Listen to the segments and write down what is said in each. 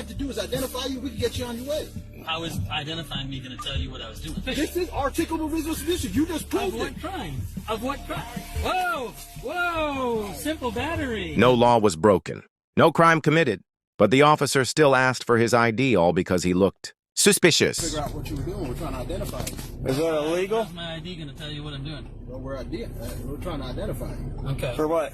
have to do is identify you. We can get you on your way. How is identifying me going to tell you what I was doing? This is articulable reasonable suspicion. You just Of proved it. what crime? Of what crime? Whoa! Whoa! Simple battery. No law was broken. No crime committed. But the officer still asked for his ID, all because he looked suspicious. Figure out what you were doing. We're trying to identify you. Is that illegal? How's my ID going to tell you what I'm doing? Well, we're trying to identify you. Okay. For what?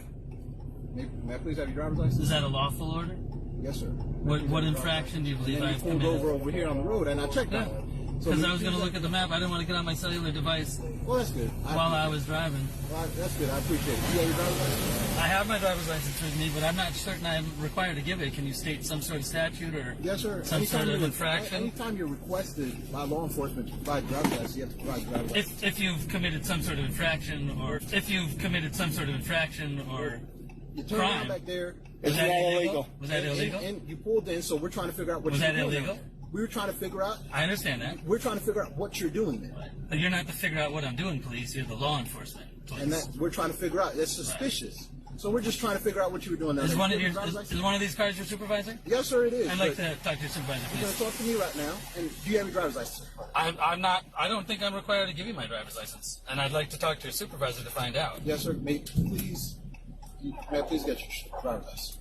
May I please have your driver's license? Is that a lawful order? Yes, sir. What infraction do you believe And I've then you pulled committed? over here on the road, and I checked on it. Because I was going to look at the map. I didn't want to get on my cellular device Well, that's good. while I was driving. Well, that's good. I appreciate it. You have your driver's license? I have my driver's license with me, but I'm not certain I'm required to give it. Can you state some sort of statute or Yes, sir. some sort of infraction? Anytime you're requested by law enforcement to provide driver's license, you have to provide driver's license. If you've committed some sort of infraction, or You turn crime. around back there. Was It's that not illegal? illegal. Was that illegal? And you pulled in, so we're trying to figure out what Was you're that doing. illegal? We were trying to figure out. I understand that. We're trying to figure out what you're doing there, But you're not to figure out what I'm doing, police. You're the law enforcement police. and that we're trying to figure out. It's suspicious. So we're just trying to figure out what you were doing there. Is You one of have your driver's license? is one of these cars your supervisor? Yes, sir, it is. I'd like but to talk to your supervisor, You're going please. to talk to me right now. And do you have your driver's license? I'm not. I don't think I'm required to give you my driver's license, and I'd like to talk to your supervisor to find out. Yes, sir. May I please get your driver's license?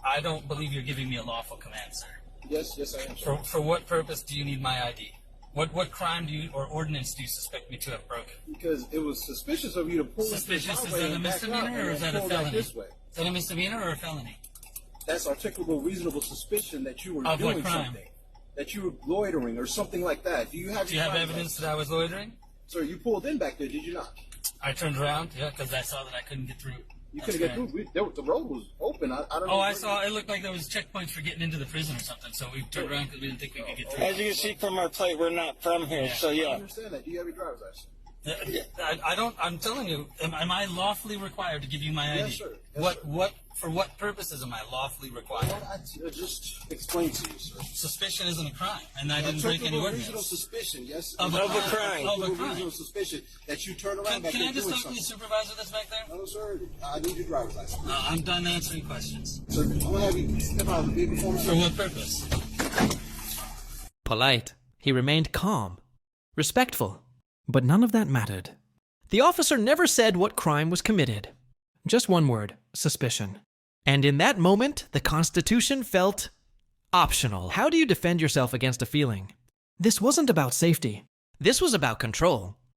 I don't believe you're giving me a lawful command, sir. Yes, I am. Sir. For what purpose do you need my ID? What crime do you or ordinance do you suspect me to have broken? Because it was suspicious of you to pull Suspicious? into Is the that driveway a and back out misdemeanor or and is that a pull back felony? this way. Is that a misdemeanor or a felony? That's articulable reasonable suspicion that you were Of what doing crime? something. That you were loitering or something like that. Do you have Do you have evidence that I was loitering? Sir, you pulled in back there, did you not? I turned around, yeah, because I saw that I couldn't get through. You That's couldn't get correct. through. The road was open. I don't know. Oh, I saw. It looked like there was checkpoints for getting into the prison or something. So we turned around because we didn't think we could get through. As you can see from our plate, we're not from here, so I yeah. understand that. Do you have your driver's license? I don't. I'm telling you. Am I lawfully required to give you my ID? Yes, sir. Yes, What? For what purposes am I lawfully required? I just explained to you, sir. Suspicion isn't a crime, and I didn't break any Articulable reasonable ordinance. suspicion, yes. Of a crime. Of a crime. Reasonable suspicion that you turn around back Can there I just doing talk to the something. supervisor that's back there? No, sir. I need your driver's license. I'm done answering questions. Sir, I'm going to have you step out of the vehicle for me, For sir. what purpose? Polite, he remained calm, respectful, but none of that mattered. The officer never said what crime was committed. Just one word, suspicion. And in that moment, the Constitution felt optional. How do you defend yourself against a feeling? This wasn't about safety. This was about control.